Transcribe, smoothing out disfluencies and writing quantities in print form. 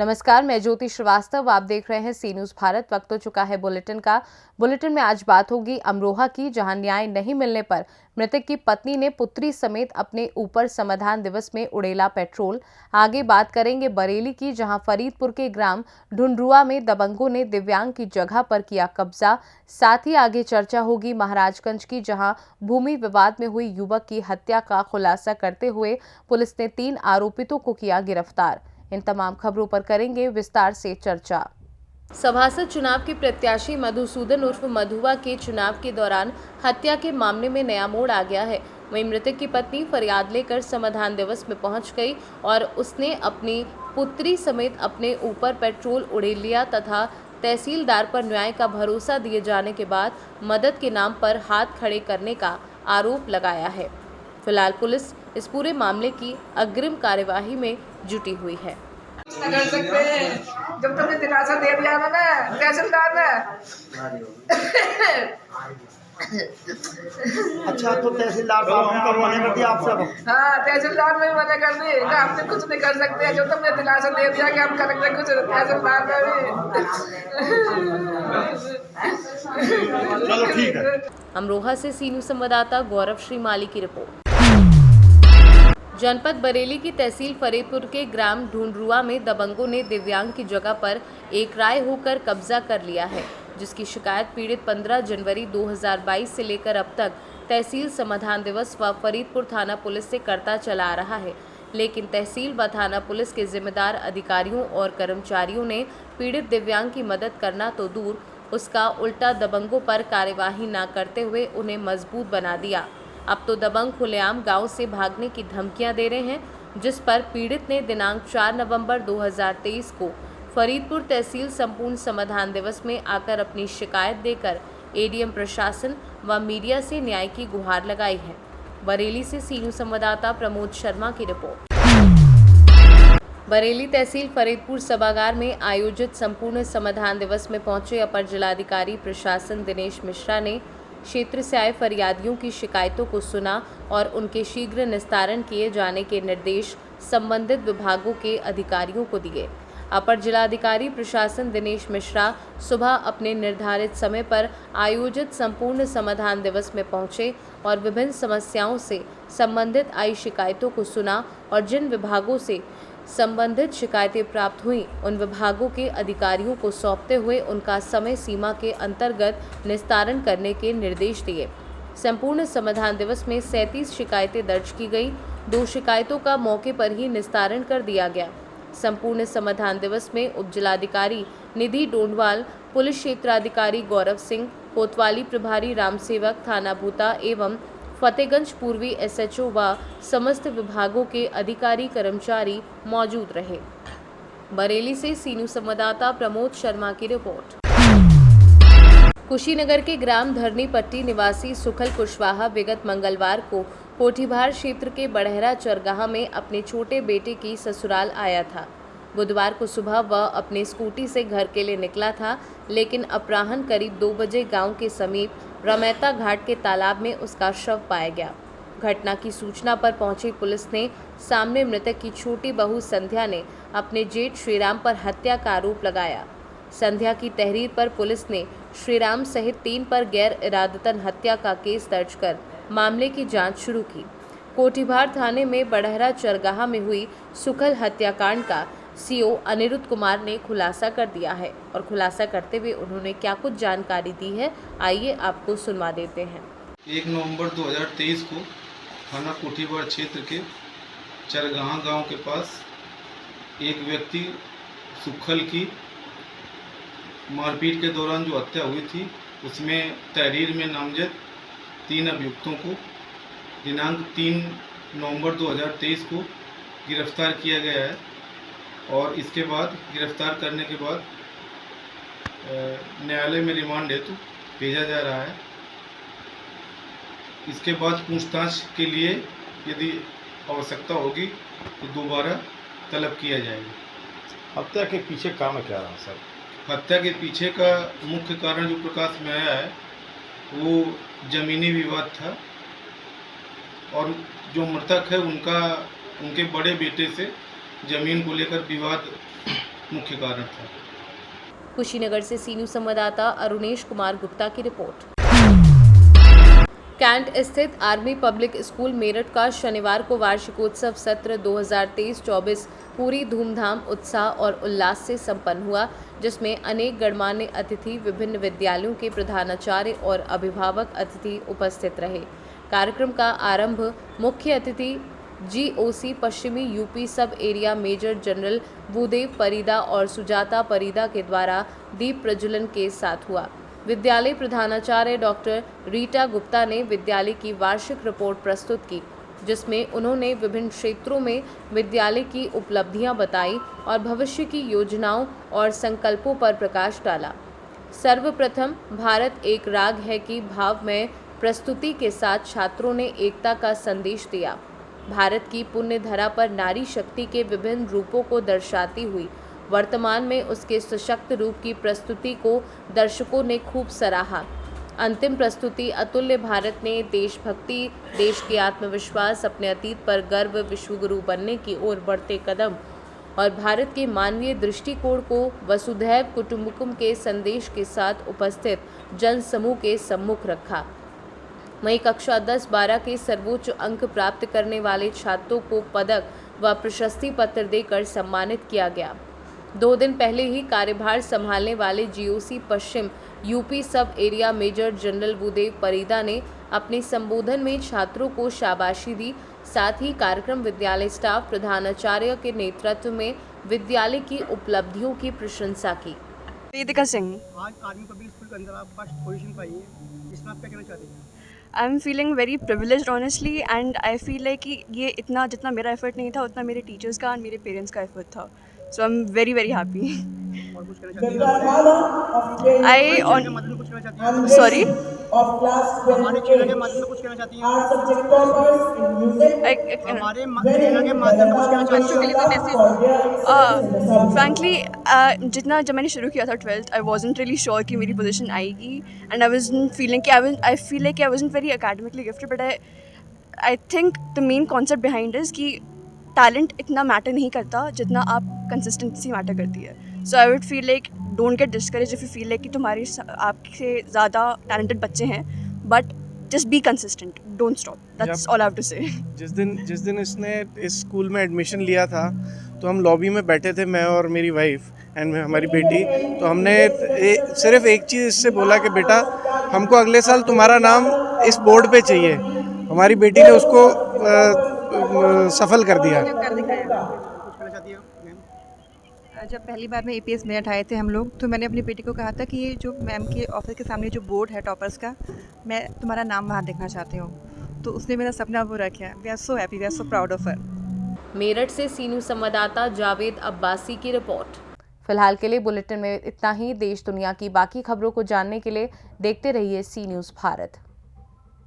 नमस्कार, मैं ज्योति श्रीवास्तव। आप देख रहे हैं सी न्यूज़ भारत। वक्त हो चुका है बुलेटिन का। बुलेटिन में आज बात होगी अमरोहा की, जहां न्याय नहीं मिलने पर मृतक की पत्नी ने पुत्री समेत अपने ऊपर समाधान दिवस में उड़ेला पेट्रोल। आगे बात करेंगे बरेली की, जहां फरीदपुर के ग्राम ढूंढरुआ में दबंगों ने दिव्यांग की जगह पर किया कब्जा। साथ ही आगे चर्चा होगी महाराजगंज की, जहां भूमि विवाद में हुई युवक की हत्या का खुलासा करते हुए पुलिस ने 3 आरोपितों को किया गिरफ्तार। इन तमाम खबरों पर करेंगे विस्तार से चर्चा। सभासद चुनाव के प्रत्याशी मधुसूदन उर्फ मधुआ के चुनाव के दौरान हत्या के मामले में नया मोड़ आ गया है। वहीं मृतक की पत्नी फरियाद लेकर समाधान दिवस में पहुंच गई और उसने अपनी पुत्री समेत अपने ऊपर पेट्रोल उड़ेल लिया तथा तहसीलदार पर न्याय का भरोसा दिए जाने के बाद मदद के नाम पर हाथ खड़े करने का आरोप लगाया है। फिलहाल पुलिस इस पूरे मामले की अग्रिम कार्यवाही में जुटी हुई है। कर सकते हैं जब तुमने दिलासा दे दिया ना तहसीलदार ने। अच्छा, तो तहसीलदार साहब ने मना कर दिया आपसे? हाँ, तहसीलदार ने मना कर दी कि हमने कुछ नहीं कर सकते। जो तुमने दिलासा दे दिया कि हम करेंगे कुछ, तहसीलदार ने भी। चलो ठीक है। अमरोहा से सी न्यूज़ संवाददाता गौरव श्रीमाली की रिपोर्ट। जनपद बरेली की तहसील फरीदपुर के ग्राम ढूंढरुआ में दबंगों ने दिव्यांग की जगह पर एक राय होकर कब्जा कर लिया है, जिसकी शिकायत पीड़ित 15 जनवरी 2022 से लेकर अब तक तहसील समाधान दिवस व फरीदपुर थाना पुलिस से करता चला आ रहा है। लेकिन तहसील व थाना पुलिस के जिम्मेदार अधिकारियों और कर्मचारियों ने पीड़ित दिव्यांग की मदद करना तो दूर, उसका उल्टा दबंगों पर कार्यवाही न करते हुए उन्हें मजबूत बना दिया। अब तो दबंग खुलेआम गांव से भागने की धमकियां दे रहे हैं, जिस पर पीड़ित ने दिनांक 4 नवंबर 2023 को फरीदपुर तहसील संपूर्ण समाधान दिवस में आकर अपनी शिकायत देकर एडीएम प्रशासन व मीडिया से न्याय की गुहार लगाई है। बरेली से सी न्यूज़ संवाददाता प्रमोद शर्मा की रिपोर्ट। बरेली तहसील फरीदपुर सभागार में आयोजित संपूर्ण समाधान दिवस में पहुंचे अपर जिलाधिकारी प्रशासन दिनेश मिश्रा ने क्षेत्र से आए फरियादियों की शिकायतों को सुना और उनके शीघ्र निस्तारण किए जाने के निर्देश संबंधित विभागों के अधिकारियों को दिए। अपर जिलाधिकारी प्रशासन दिनेश मिश्रा सुबह अपने निर्धारित समय पर आयोजित संपूर्ण समाधान दिवस में पहुंचे और विभिन्न समस्याओं से संबंधित आई शिकायतों को सुना और जिन विभागों से संबंधित शिकायतें प्राप्त हुई उन विभागों के अधिकारियों को सौंपते हुए उनका समय सीमा के अंतर्गत निस्तारण करने के निर्देश दिए। संपूर्ण समाधान दिवस में 37 शिकायतें दर्ज की गई। 2 शिकायतों का मौके पर ही निस्तारण कर दिया गया। संपूर्ण समाधान दिवस में उप जिलाधिकारी निधि डोंडवाल, पुलिस क्षेत्राधिकारी गौरव सिंह, कोतवाली प्रभारी रामसेवक, थाना भूता एवं फतेहगंज पूर्वी एसएचओ व समस्त विभागों के अधिकारी कर्मचारी मौजूद रहे। बरेली से सी न्यूज़ संवाददाता प्रमोद शर्मा की रिपोर्ट। कुशीनगर के ग्राम धरनी पट्टी निवासी सुखल कुशवाहा विगत मंगलवार को कोठीभार क्षेत्र के बड़हरा चरगाह में अपने छोटे बेटे की ससुराल आया था। बुधवार को सुबह वह अपने स्कूटी से घर के लिए निकला था, लेकिन अपराह्न करीब 2 बजे गांव के समीप रमैता घाट के तालाब में उसका शव पाया गया। घटना की सूचना पर पहुंची पुलिस ने सामने मृतक की छोटी बहू संध्या ने अपने जेठ श्रीराम पर हत्या का आरोप लगाया। संध्या की तहरीर पर पुलिस ने श्रीराम सहित 3 पर गैर इरादतन हत्या का केस दर्ज कर मामले की जांच शुरू की। कोठीभार थाने में बड़हरा चरगाह में हुई सुखल हत्याकांड का सीओ अनिरुद्ध कुमार ने खुलासा कर दिया है और खुलासा करते हुए उन्होंने क्या कुछ जानकारी दी है, आइए आपको सुनवा देते हैं। 1 नवंबर 2023 को थाना कोठीभार क्षेत्र के चरगाह गांव के पास एक व्यक्ति सुखल की मारपीट के दौरान जो हत्या हुई थी, उसमें तहरीर में नामजद 3 अभियुक्तों को दिनांक 3 नवंबर 2023 को गिरफ्तार किया गया है और इसके बाद गिरफ्तार करने के बाद न्यायालय में रिमांड हेतु भेजा जा रहा है। इसके बाद पूछताछ के लिए यदि आवश्यकता होगी तो दोबारा तलब किया जाएगा। हत्या के पीछे कारण क्या रहा सर? हत्या के पीछे का मुख्य कारण जो प्रकाश में आया है वो जमीनी विवाद था और जो मृतक है उनके बड़े बेटे से जमीन को लेकर विवाद मुख्य कारण था। कुशीनगर से सी न्यूज संवाददाता अरुणेश कुमार गुप्ता की रिपोर्ट। कैंट स्थित आर्मी पब्लिक स्कूल मेरठ का शनिवार को वार्षिकोत्सव सत्र 2023-24 पूरी धूमधाम, उत्साह और उल्लास से संपन्न हुआ, जिसमें अनेक गणमान्य अतिथि, विभिन्न विद्यालयों के प्रधानाचार्य और अभिभावक अतिथि उपस्थित रहे। कार्यक्रम का आरंभ मुख्य अतिथि GOC पश्चिमी UP sub area major general Bhudev Parida और सुजाता परीदा के द्वारा दीप प्रज्वलन के साथ हुआ। विद्यालय प्रधानाचार्य डॉक्टर रीटा गुप्ता ने विद्यालय की वार्षिक रिपोर्ट प्रस्तुत की, जिसमें उन्होंने विभिन्न क्षेत्रों में विद्यालय की उपलब्धियां बताई और भविष्य की योजनाओं और संकल्पों पर प्रकाश डाला। सर्वप्रथम भारत एक राग है कि भावमय प्रस्तुति के साथ छात्रों ने एकता का संदेश दिया। भारत की पुण्य धरा पर नारी शक्ति के विभिन्न रूपों को दर्शाती हुई वर्तमान में उसके सशक्त रूप की प्रस्तुति को दर्शकों ने खूब सराहा। अंतिम प्रस्तुति अतुल्य भारत ने देशभक्ति, देश के आत्मविश्वास, अपने अतीत पर गर्व, विश्वगुरु बनने की ओर बढ़ते कदम और भारत के मानवीय दृष्टिकोण को वसुधैव कुटुंबकम के संदेश के साथ उपस्थित जन समूह के सम्मुख रखा। वहीं कक्षा 10-12 के सर्वोच्च अंक प्राप्त करने वाले छात्रों को पदक व प्रशस्ति पत्र देकर सम्मानित किया गया। 2 दिन पहले ही कार्यभार संभालने वाले GOC पश्चिम UP sub area major general Bhudev Parida ने अपने संबोधन में छात्रों को शाबाशी दी। साथ ही कार्यक्रम विद्यालय स्टाफ, प्रधानाचार्य के नेतृत्व में विद्यालय की उपलब्धियों की प्रशंसा की। वेदिका सिंह। आज आर्मी पब्लिक स्कूल के अंदर आप फर्स्ट पोजीशन पाई है, इसमें आप क्या कहना चाहते हैं? I am feeling very privileged honestly, and I feel like कि ये इतना जितना मेरा एफर्ट नहीं था उतना मेरे टीचर्स का और मेरे पेरेंट्स का एफर्ट था। So I am very very happy. और कुछ कहना चाहती हैं? आई ऑन माध्यम से कुछ कहना चाहती हैं? सॉरी हमारे चैनल के माध्यम से कुछ कहना चाहती हैं? हमारे चैनल के माध्यम से कुछ कहना चाहती हैं? फ्रैंकली जितना जब मैंने शुरू किया था 12th, आई वॉजंट रियली श्योर कि मेरी पोजीशन आएगी, एंड आई वाजंट फीलिंग कि I feel like I wasn't very academically gifted, but I think the main concept behind is कि टैलेंट इतना मैटर नहीं करता जितना आप कंसिस्टेंसी मैटर करती है। So I would feel like don't get discourage if you feel like कि तुम्हारे आपसे ज़्यादा टैलेंटेड बच्चे हैं, but just be consistent, don't stop, that's all I have to say. जिस दिन इसने इस स्कूल में एडमिशन लिया था तो हम लॉबी में बैठे थे, मैं और मेरी वाइफ एंड हमारी बेटी। तो हमने सिर्फ एक चीज़ इससे बोला कि बेटा हमको अगले साल तुम्हारा नाम इस बोर्ड पे चाहिए। हमारी बेटी ने उसको सफल कर दिया। जब पहली बार में APS मेरठ आए थे हम लोग, तो मैंने अपनी बेटी को कहा था कि ये जो मैम के ऑफिस के सामने जो बोर्ड है टॉपर्स का, मैं तुम्हारा नाम वहाँ देखना चाहती हूँ। तो उसने मेरा सपना पूरा किया। We are so happy, we are so proud of her. Meerut से सी न्यूज संवाददाता जावेद अब्बासी की रिपोर्ट। फिलहाल के लिए बुलेटिन में इतना ही। देश दुनिया की बाकी खबरों को जानने के लिए देखते रहिए सी न्यूज भारत।